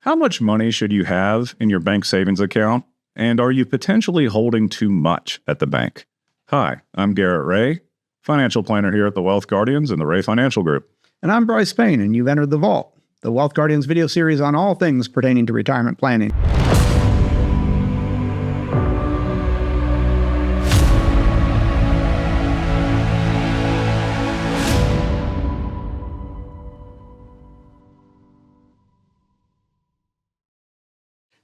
How much money should you have in your bank savings account? And are you potentially holding too much at the bank? Hi, I'm Garrett Ray, financial planner here at the Wealth Guardians and the Ray Financial Group. And I'm Brice Payne, and you've entered The Vault, the Wealth Guardians video series on all things pertaining to retirement planning.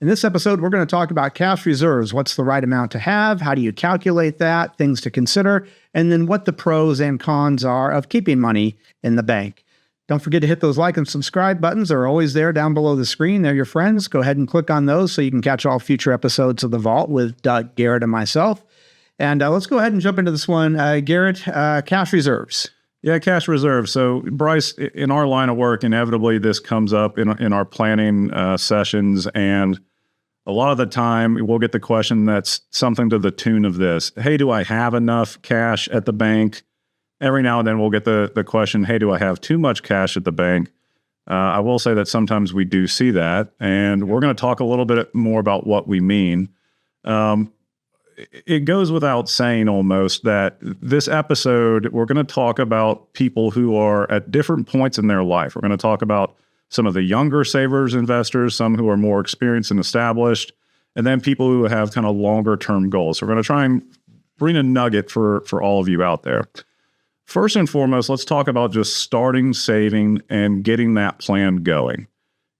In this episode, we're going to talk about cash reserves. What's the right amount to have? How do you calculate that? Things to consider, and then what the pros and cons are of keeping money in the bank. Don't forget to hit those like and subscribe buttons. They're always there down below the screen. They're your friends. Go ahead and click on those so you can catch all future episodes of The Vault with Doug, Garrett, and myself. And let's go ahead and jump into this one. Garrett, cash reserves. Yeah, cash reserves. So, Brice, in our line of work, inevitably this comes up in our planning sessions, and a lot of the time we'll get the question that's something to the tune of this. Hey, do I have enough cash at the bank? Every now and then we'll get the question, hey, do I have too much cash at the bank? I will say that sometimes we do see that, and we're going to talk a little bit more about what we mean. It goes without saying almost that this episode, we're going to talk about people who are at different points in their life. We're going to talk about some of the younger savers, investors, some who are more experienced and established, and then people who have kind of longer term goals. So we're going to try and bring a nugget for all of you out there. First and foremost, let's talk about just starting saving and getting that plan going.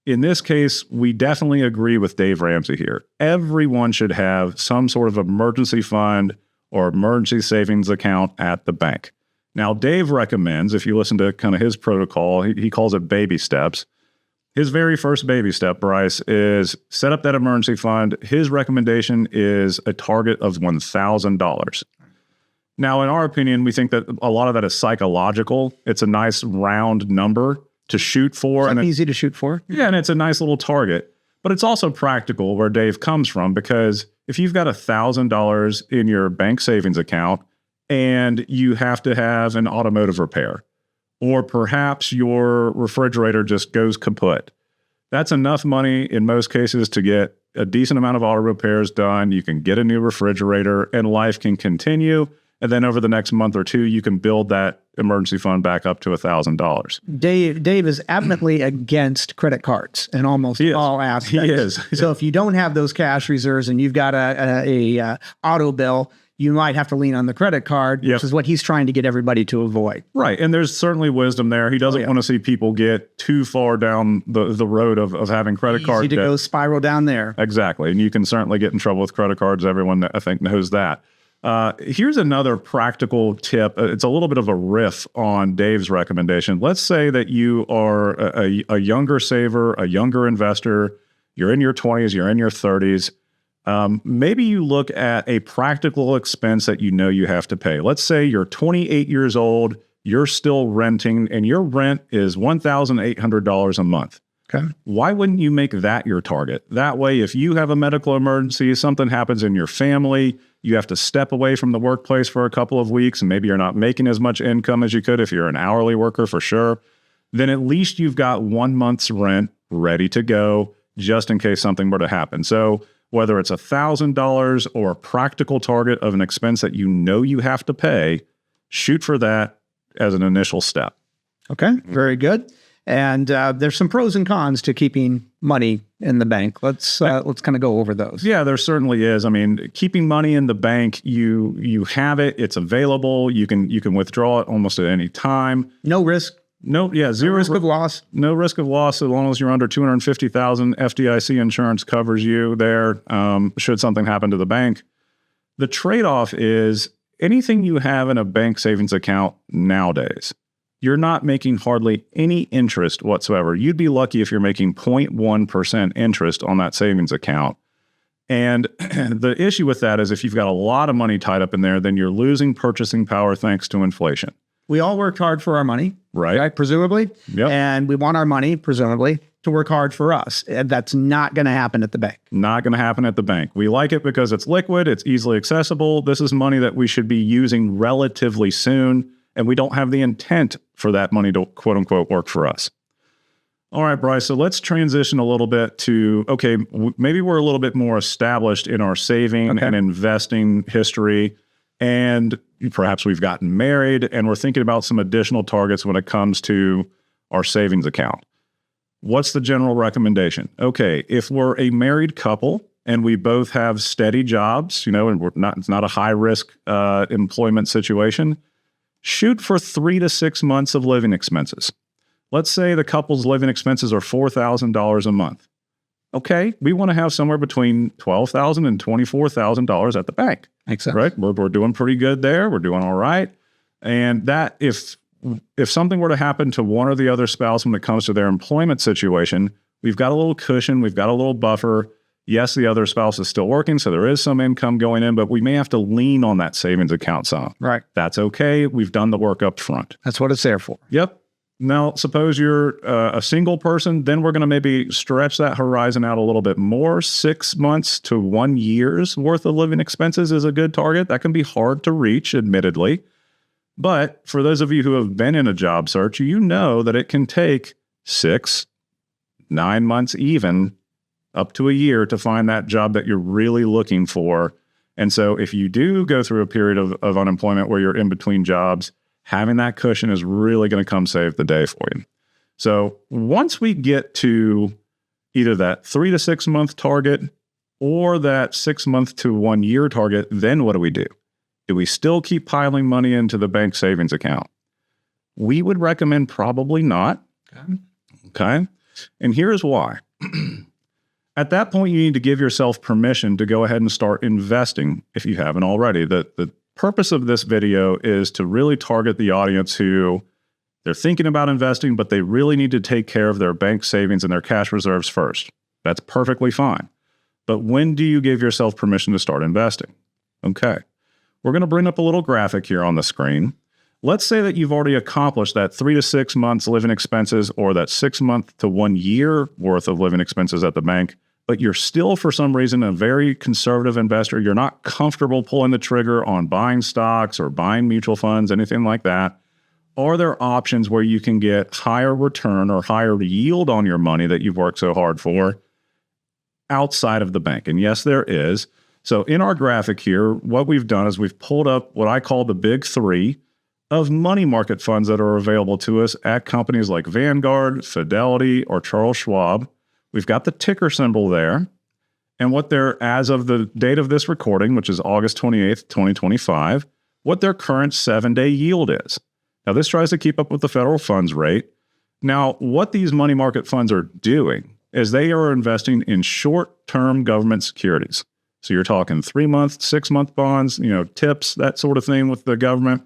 In this case, we definitely agree with Dave Ramsey here. Everyone should have some sort of emergency fund or emergency savings account at the bank. Now, Dave recommends, if you listen to kind of his protocol, he calls it baby steps. His very first baby step, Brice, is set up that emergency fund. His recommendation is a target of $1,000. Now, in our opinion, we think that a lot of that is psychological. It's a nice round number to shoot for. It's easy to shoot for. Yeah, and it's a nice little target. But it's also practical where Dave comes from, because if you've got $1,000 in your bank savings account and you have to have an automotive repair, or perhaps your refrigerator just goes kaput, that's enough money in most cases to get a decent amount of auto repairs done. You can get a new refrigerator and life can continue. And then over the next month or two, you can build that emergency fund back up to $1,000. Dave is adamantly against credit cards in almost all aspects. He is. So if you don't have those cash reserves and you've got a auto bill, you might have to lean on the credit card, which is what he's trying to get everybody to avoid. Right. And there's certainly wisdom there. He doesn't want to see people get too far down the road of having credit cards. Easy to go spiral down there. Exactly. And you can certainly get in trouble with credit cards. Everyone, I think, knows that. Here's another practical tip. It's a little bit of a riff on Dave's recommendation. Let's say that you are a younger saver, a younger investor. You're in your 20s, you're in your 30s. Maybe you look at a practical expense that you know you have to pay. Let's say you're 28 years old, you're still renting, and your rent is $1,800 a month. Okay. Why wouldn't you make that your target? That way, if you have a medical emergency, something happens in your family, you have to step away from the workplace for a couple of weeks, and maybe you're not making as much income as you could if you're an hourly worker for sure, then at least you've got 1 month's rent ready to go just in case something were to happen. So whether it's $1,000 or a practical target of an expense that you know you have to pay, shoot for that as an initial step. Okay, very good. And there's some pros and cons to keeping money in the bank. Let's kind of go over those. Yeah, there certainly is. I mean, keeping money in the bank, you have it, it's available, you can withdraw it almost at any time. No risk. Zero risk of loss. No risk of loss as long as you're under $250,000. FDIC insurance covers you there should something happen to the bank. The trade-off is anything you have in a bank savings account nowadays, you're not making hardly any interest whatsoever. You'd be lucky if you're making 0.1% interest on that savings account. And the issue with that is if you've got a lot of money tied up in there, then you're losing purchasing power thanks to inflation. We all worked hard for our money, right? Presumably. Yep. And we want our money, presumably, to work hard for us. And that's not going to happen at the bank. Not going to happen at the bank. We like it because it's liquid, it's easily accessible. This is money that we should be using relatively soon, and we don't have the intent for that money to quote unquote work for us. All right, Brice. So let's transition a little bit to, okay, maybe we're a little bit more established in our saving and investing history. And perhaps we've gotten married and we're thinking about some additional targets when it comes to our savings account. What's the general recommendation? Okay, if we're a married couple and we both have steady jobs, and it's not a high risk employment situation, shoot for 3 to 6 months of living expenses. Let's say the couple's living expenses are $4,000 a month. Okay, we want to have somewhere between $12,000 and $24,000 at the bank. Makes sense. Right? We're doing pretty good there. We're doing all right. And that if something were to happen to one or the other spouse when it comes to their employment situation, we've got a little cushion, we've got a little buffer. Yes, the other spouse is still working, so there is some income going in, but we may have to lean on that savings account some. Right. That's okay. We've done the work up front. That's what it's there for. Yep. Now, suppose you're a single person, then we're going to maybe stretch that horizon out a little bit more. 6 months to 1 year's worth of living expenses is a good target. That can be hard to reach, admittedly. But for those of you who have been in a job search, you know that it can take 6, 9 months even, up to a year to find that job that you're really looking for. And so if you do go through a period of unemployment where you're in between jobs, having that cushion is really going to come save the day for you. So once we get to either that 3 to 6 month target or that 6 month to 1 year target, then what do we do? Do we still keep piling money into the bank savings account? We would recommend probably not. Okay. And here's why. At that point, you need to give yourself permission to go ahead and start investing if you haven't already. The purpose of this video is to really target the audience who they're thinking about investing, but they really need to take care of their bank savings and their cash reserves first. That's perfectly fine. But when do you give yourself permission to start investing? Okay. We're going to bring up a little graphic here on the screen. Let's say that you've already accomplished that 3 to 6 months living expenses or that 6 month to 1 year worth of living expenses at the bank, but you're still, for some reason, a very conservative investor. You're not comfortable pulling the trigger on buying stocks or buying mutual funds, anything like that. Are there options where you can get higher return or higher yield on your money that you've worked so hard for outside of the bank? And yes, there is. So in our graphic here, what we've done is we've pulled up what I call the big three of money market funds that are available to us at companies like Vanguard, Fidelity, or Charles Schwab. We've got the ticker symbol there. And what they're, as of the date of this recording, which is August 28th, 2025, what their current 7-day yield is. Now, this tries to keep up with the federal funds rate. Now, what these money market funds are doing is they are investing in short-term government securities. So you're talking 3-month, 6-month bonds, tips, that sort of thing with the government.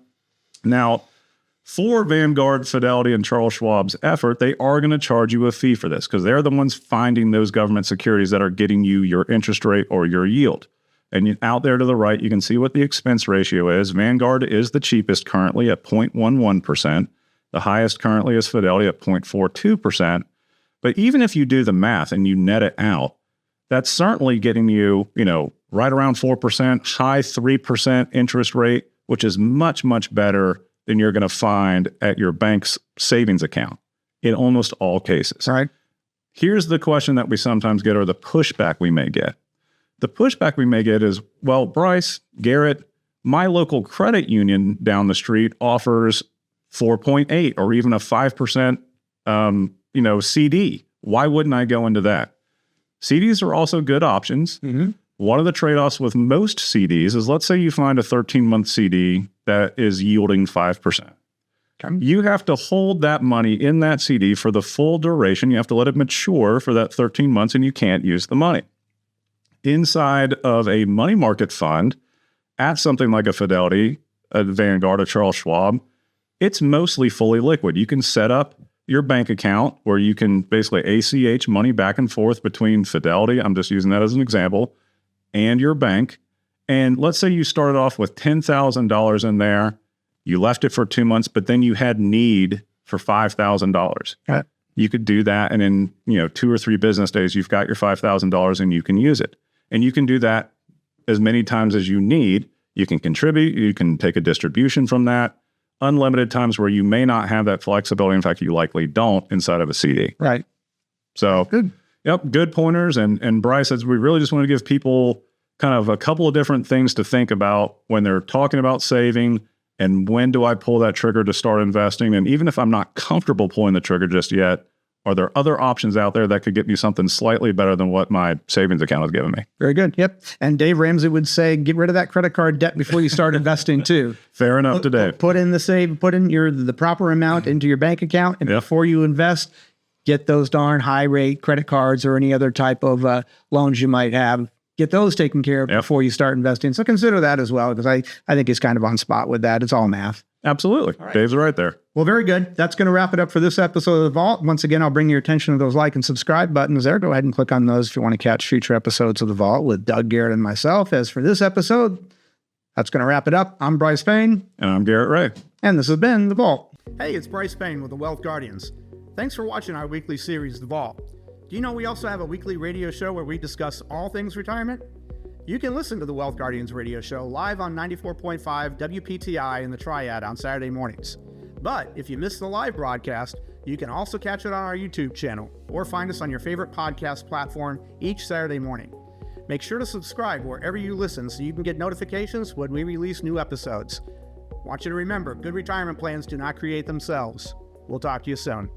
Now, for Vanguard, Fidelity, and Charles Schwab's effort, they are going to charge you a fee for this because they're the ones finding those government securities that are getting you your interest rate or your yield. And out there to the right, you can see what the expense ratio is. Vanguard is the cheapest currently at 0.11%. The highest currently is Fidelity at 0.42%. But even if you do the math and you net it out, that's certainly getting you, right around 4%, high 3% interest rate, which is much, much better than you're going to find at your bank's savings account in almost all cases. Right. Here's the question that we sometimes get, or the pushback we may get. The pushback we may get is, well, Brice, Garrett, my local credit union down the street offers 4.8 or even a 5%, CD. Why wouldn't I go into that? CDs are also good options. Mm-hmm. One of the trade-offs with most CDs is, let's say you find a 13-month CD that is yielding 5%. Okay. You have to hold that money in that CD for the full duration. You have to let it mature for that 13 months, and you can't use the money. Inside of a money market fund, at something like a Fidelity, a Vanguard, a Charles Schwab, it's mostly fully liquid. You can set up your bank account where you can basically ACH money back and forth between Fidelity, I'm just using that as an example, and your bank. And let's say you started off with $10,000 in there, you left it for 2 months, but then you had need for $5,000. Right. You could do that, and in 2 or 3 business days, you've got your $5,000 and you can use it. And you can do that as many times as you need. You can contribute, you can take a distribution from that. Unlimited times where you may not have that flexibility. In fact, you likely don't inside of a CD. Right. So, Good. Yep, good pointers. And Brice says we really just want to give people kind of a couple of different things to think about when they're talking about saving and when do I pull that trigger to start investing. And even if I'm not comfortable pulling the trigger just yet, are there other options out there that could get me something slightly better than what my savings account has given me? Very good. Yep. And Dave Ramsey would say, get rid of that credit card debt before you start investing too. Fair enough today. Put in the proper amount into your bank account. And before you invest, get those darn high rate credit cards or any other type of loans you might have. Get those taken care of before you start investing. So consider that as well, because I think he's kind of on spot with that. It's all math. Absolutely. Right. Dave's right there. Well, very good. That's going to wrap it up for this episode of The Vault. Once again, I'll bring your attention to those like and subscribe buttons there. Go ahead and click on those if you want to catch future episodes of The Vault with Doug, Garrett, and myself. As for this episode, that's going to wrap it up. I'm Brice Payne. And I'm Garrett Ray. And this has been The Vault. Hey, it's Brice Payne with the Wealth Guardians. Thanks for watching our weekly series, The Vault. Do you know we also have a weekly radio show where we discuss all things retirement? You can listen to the Wealth Guardians radio show live on 94.5 WPTI in the Triad on Saturday mornings. But if you miss the live broadcast, you can also catch it on our YouTube channel or find us on your favorite podcast platform each Saturday morning. Make sure to subscribe wherever you listen so you can get notifications when we release new episodes. Want you to remember, good retirement plans do not create themselves. We'll talk to you soon.